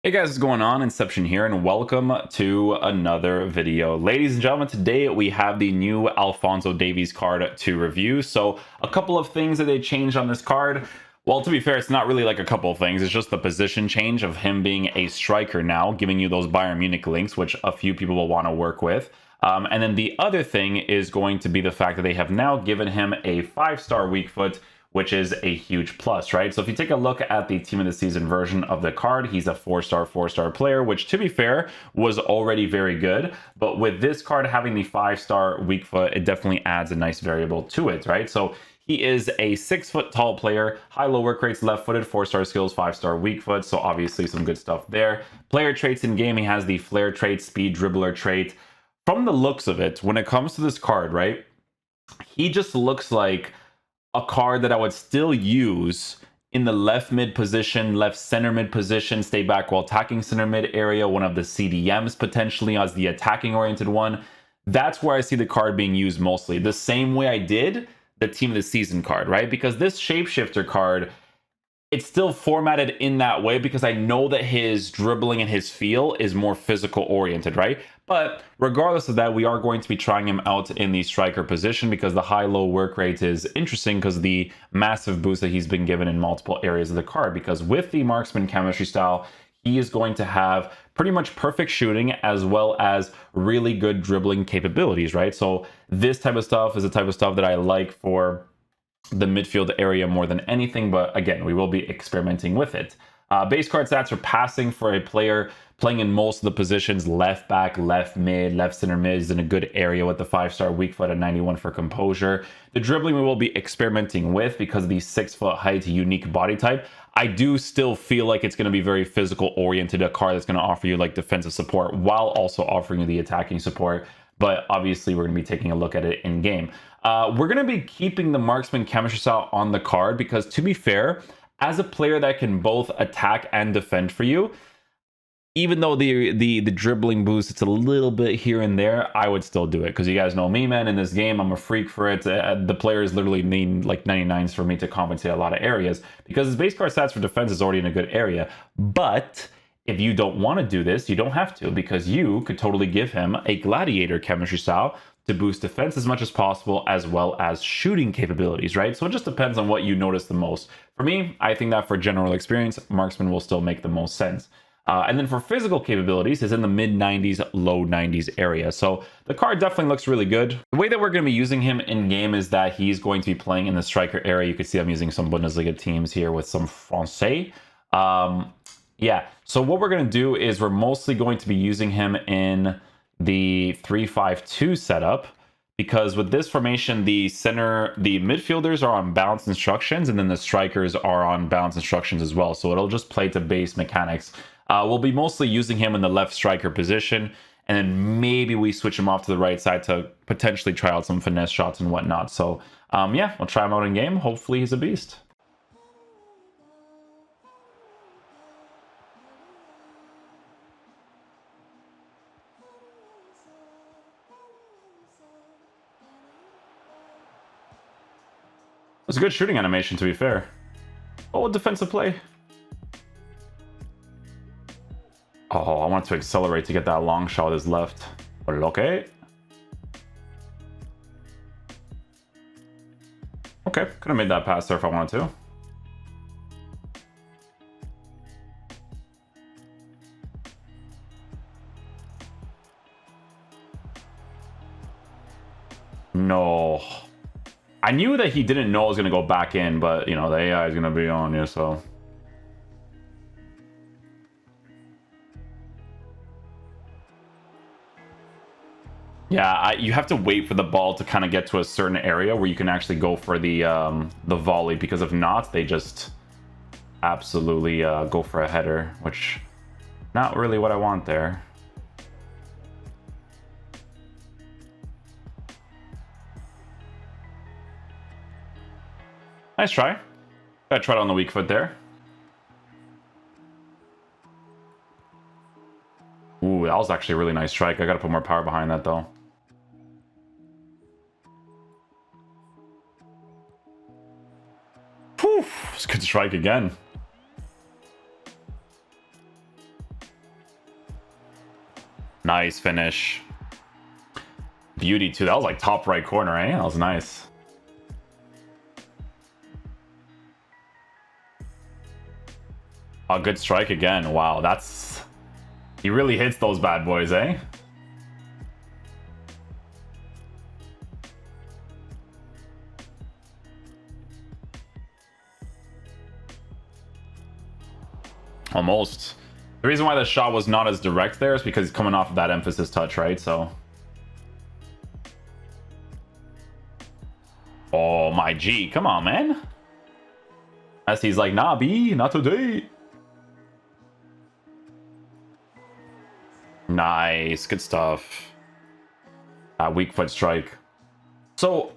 Hey guys, what's going on? Inception here, and welcome to another video. Ladies and gentlemen, today we have the new Alphonso Davies card to review. So a couple of things that they changed on this card. Well, to be fair, it's not really like a couple of things. It's just the position change of him being a striker now, giving you those Bayern Munich links, which a few people will want to work with. And then the other thing is going to be the fact that they have now given him a 5-star weak foot, which is a huge plus, right? So if you take a look at the team of the season version of the card, he's a 4-star player, which to be fair was already very good. But with this card having the 5-star weak foot, it definitely adds a nice variable to it, right? So he is a 6-foot tall player, high-low work rates, left-footed, 4-star skills, 5-star weak foot. So obviously some good stuff there. Player traits in game, he has the flair trait, speed dribbler trait. From the looks of it, when it comes to this card, right, he just looks like a card that I would still use in the left mid position, left center mid position, stay back while attacking center mid area, one of the CDMs potentially as the attacking oriented one. That's where I see the card being used mostly. The same way I did the team of the season card, right? Because this shapeshifter card, it's still formatted in that way because I know that his dribbling and his feel is more physical oriented, right? But regardless of that, we are going to be trying him out in the striker position because the high-low work rate is interesting because the massive boost that he's been given in multiple areas of the card. Because with the marksman chemistry style, he is going to have pretty much perfect shooting as well as really good dribbling capabilities, right? So this type of stuff is the type of stuff that I like for the midfield area more than anything, but again, we will be experimenting with it. Base card stats are passing for a player playing in most of the positions, left back, left mid, left center mid is in a good area with the 5-star weak foot at 91 for composure. The dribbling we will be experimenting with because of the 6-foot height, unique body type. I do still feel like it's going to be very physical oriented, a card that's going to offer you like defensive support while also offering you the attacking support. But obviously we're going to be taking a look at it in game. We're going to be keeping the marksman chemistry style on the card because, to be fair, as a player that can both attack and defend for you, even though the dribbling boost, it's a little bit here and there, I would still do it because you guys know me, man. In this game, I'm a freak for it. The players literally need like 99s for me to compensate a lot of areas because his base card stats for defense is already in a good area. But if you don't want to do this, you don't have to because you could totally give him a gladiator chemistry style to boost defense as much as possible as well as shooting capabilities, right? So it just depends on what you notice the most. For me, I think that for general experience, marksman will still make the most sense. And then for physical capabilities is in the mid 90s, low 90s area. So the card definitely looks really good. The way that we're going to be using him in game is that he's going to be playing in the striker area. You can see I'm using some Bundesliga teams here with some Francais. Yeah, so what we're going to do is we're mostly going to be using him in the 3-5-2 setup because with this formation, the midfielders are on balance instructions and then the strikers are on balance instructions as well. So it'll just play to base mechanics. We'll be mostly using him in the left striker position and then maybe we switch him off to the right side to potentially try out some finesse shots and whatnot. So yeah, we'll try him out in game. Hopefully he's a beast. It's a good shooting animation, to be fair. Oh, defensive play. Oh, I want to accelerate to get that long shot with his left. Okay. Okay, could have made that pass there if I wanted to. No. I knew that he didn't know I was going to go back in, but, you know, the AI is going to be on you, so. Yeah, you have to wait for the ball to kind of get to a certain area where you can actually go for the volley, because if not, they just absolutely go for a header, which not really what I want there. Nice try. I tried on the weak foot there. Ooh, that was actually a really nice strike. I gotta put more power behind that though. Poof! It's a good strike again. Nice finish. Beauty too. That was like top right corner, eh? That was nice. A good strike again. Wow, that's... He really hits those bad boys, eh? Almost. The reason why the shot was not as direct there is because he's coming off of that emphasis touch, right? So... Oh, my G. Come on, man. As he's like, nah, B, not today. Nice. Good stuff. Weak foot strike. So,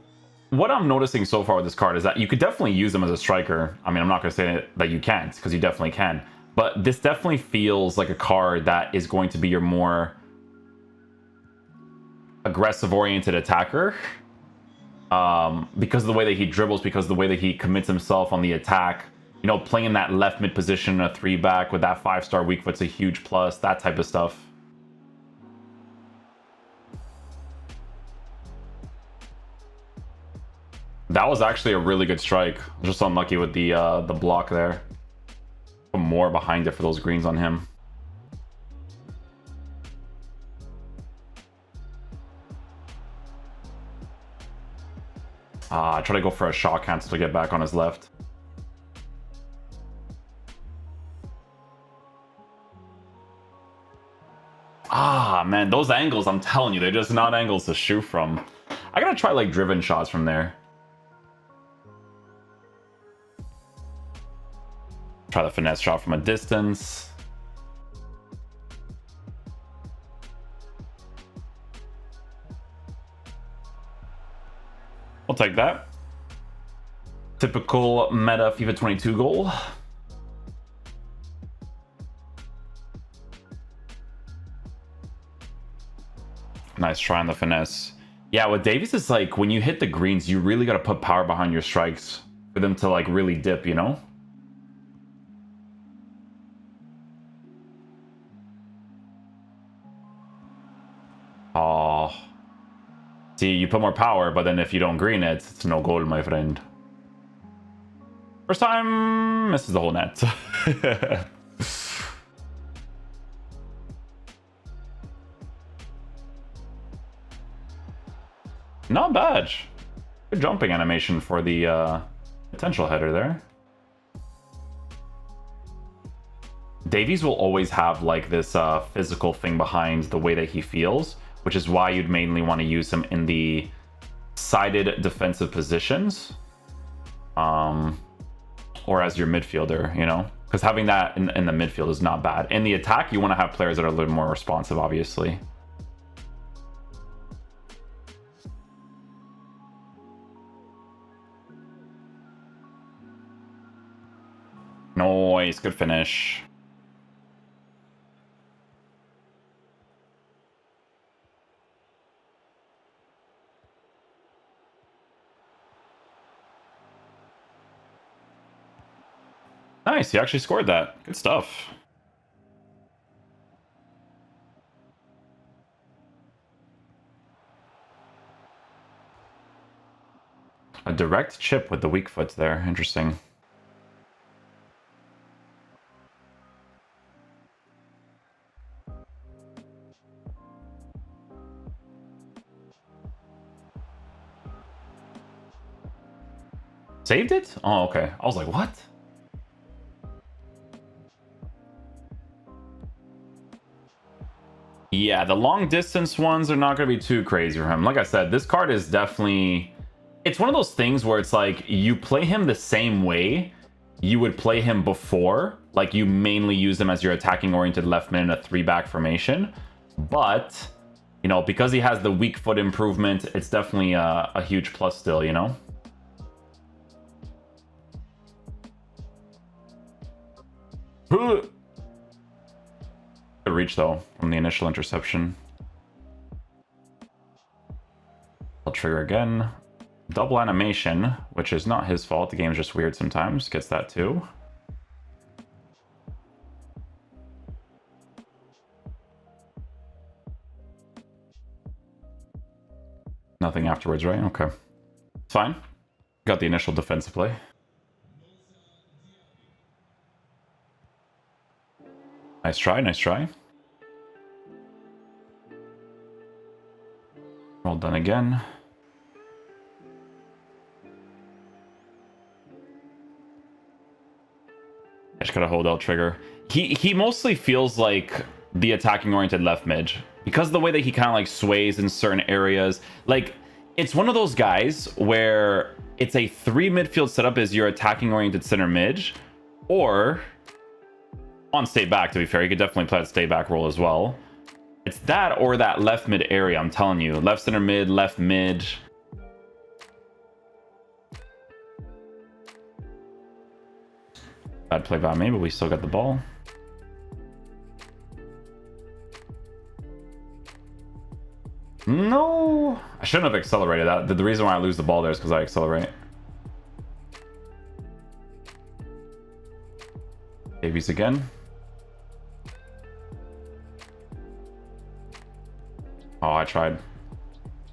what I'm noticing so far with this card is that you could definitely use him as a striker. I mean, I'm not going to say that you can't, because you definitely can. But this definitely feels like a card that is going to be your more aggressive-oriented attacker. Because of the way that he dribbles, because of the way that he commits himself on the attack. You know, playing that left mid position in a 3-back with that 5-star weak foot's a huge plus. That type of stuff. That was actually a really good strike. Just unlucky with the block there. Put more behind it for those greens on him. Try to go for a shot cancel to get back on his left. Man, those angles, I'm telling you, they're just not angles to shoot from. I gotta try like driven shots from there. Try the finesse shot from a distance. I'll take that. Typical meta FIFA 22 goal. Nice try on the finesse. Yeah, with Davies, it's like when you hit the greens, you really got to put power behind your strikes for them to like really dip, you know? Oh. See, you put more power, but then if you don't green it, it's no goal, my friend. First time, misses the whole net. Not bad. Good jumping animation for the potential header there. Davies will always have like this physical thing behind the way that he feels, which is why you'd mainly want to use him in the sided defensive positions. Or as your midfielder, you know? Because having that in the midfield is not bad. In the attack, you want to have players that are a little more responsive, obviously. Nice, good finish. Nice, he actually scored that. Good stuff. A direct chip with the weak foot there. Interesting. Saved it? Oh, okay. I was like, what? Yeah, the long distance ones are not going to be too crazy for him. Like I said, this card is definitely... It's one of those things where it's like, you play him the same way you would play him before. Like, you mainly use him as your attacking-oriented left mid in a 3-back formation. But, you know, because he has the weak foot improvement, it's definitely a huge plus still, you know? Good reach, though, from the initial interception. I'll trigger again. Double animation, which is not his fault. The game's just weird sometimes. Gets that too. Nothing afterwards, right? Okay. It's fine. Got the initial defensive play. Nice try, nice try. Well done again. I just gotta hold L trigger. He mostly feels like the attacking oriented left mid because of the way that he kind of like sways in certain areas. Like, it's one of those guys where it's a 3 midfield setup as your attacking oriented center mid, or on stay back. To be fair, he could definitely play that stay back role as well. It's that or that left mid area. I'm telling you, left center mid, left mid. Bad play by me, but we still got the ball. No, I shouldn't have accelerated that. The reason why I lose the ball there is because I accelerate. Davies again. Oh, I tried.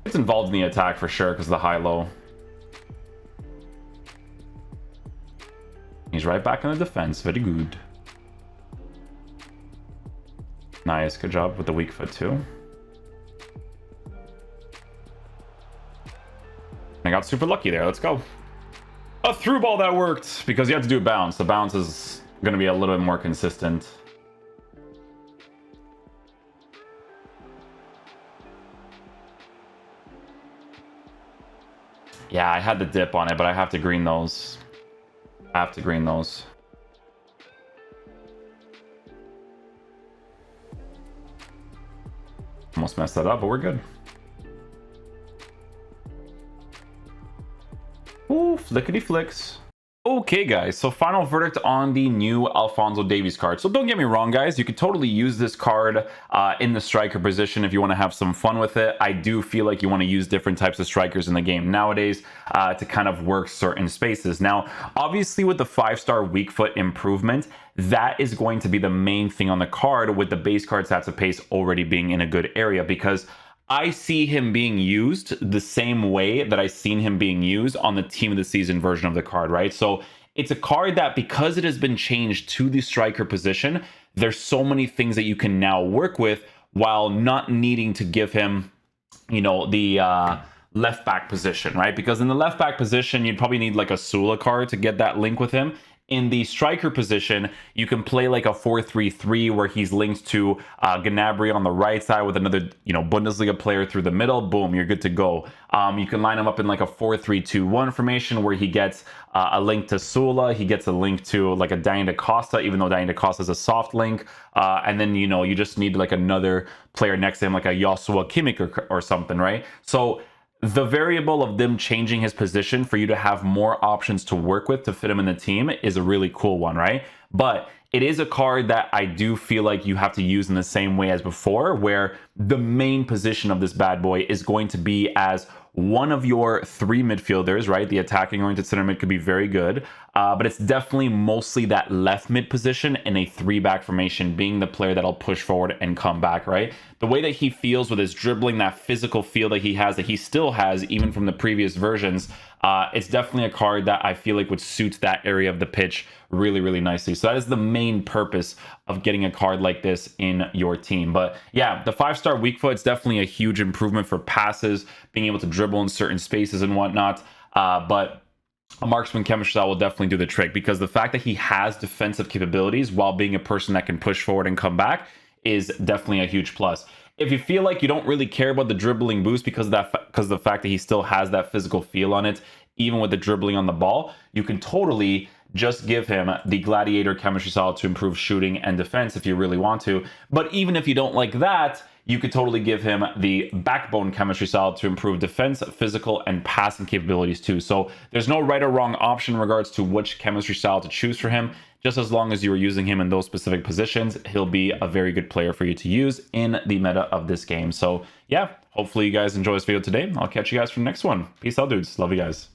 It's involved in the attack for sure because of the high-low. He's right back in the defense. Very good. Nice. Good job with the weak foot too. I got super lucky there. Let's go. A through ball that worked because you have to do a bounce. The bounce is going to be a little bit more consistent. Yeah, I had the dip on it, but I have to green those. I have to green those. Almost messed that up, but we're good. Ooh, flickety flicks. Okay, guys, so final verdict on the new Alphonso Davies card. So don't get me wrong, guys, you could totally use this card in the striker position if you want to have some fun with it. I do feel like you want to use different types of strikers in the game nowadays to kind of work certain spaces. Now, obviously with the 5-star weak foot improvement, that is going to be the main thing on the card, with the base card stats of pace already being in a good area, because I see him being used the same way that I've seen him being used on the team of the season version of the card, right? So it's a card that, because it has been changed to the striker position, there's so many things that you can now work with while not needing to give him, you know, the left back position, right? Because in the left back position, you'd probably need like a Sula card to get that link with him. In the striker position, you can play like a 4-3-3 where he's linked to Gnabry on the right side with another, you know, Bundesliga player through the middle. Boom, you're good to go. You can line him up in like a 4-3-2-1 formation where he gets a link to Sula. He gets a link to like a Dani da Costa, even though Dani da Costa is a soft link. And then, you know, you just need like another player next to him, like a Joshua Kimmich or something, right? So the variable of them changing his position for you to have more options to work with to fit him in the team is a really cool one, right? But it is a card that I do feel like you have to use in the same way as before, where the main position of this bad boy is going to be as one of your 3 midfielders, right? The attacking oriented center mid could be very good, but it's definitely mostly that left mid position in a 3-back formation, being the player that'll push forward and come back, right? The way that he feels with his dribbling, that physical feel that he still has even from the previous versions, it's definitely a card that I feel like would suit that area of the pitch really, really nicely. So that is the main purpose of getting a card like this in your team. But yeah, the 5-star weak foot is definitely a huge improvement for passes, being able to dribble in certain spaces and whatnot. But a marksman chemistry style will definitely do the trick, because the fact that he has defensive capabilities while being a person that can push forward and come back is definitely a huge plus. If you feel like you don't really care about the dribbling boost because of the fact that he still has that physical feel on it, even with the dribbling on the ball, you can totally just give him the gladiator chemistry style to improve shooting and defense if you really want to. But even if you don't like that, you could totally give him the backbone chemistry style to improve defense, physical, and passing capabilities too. So there's no right or wrong option in regards to which chemistry style to choose for him. Just as long as you are using him in those specific positions, he'll be a very good player for you to use in the meta of this game. So yeah, hopefully you guys enjoy this video today. I'll catch you guys for the next one. Peace out, dudes. Love you guys.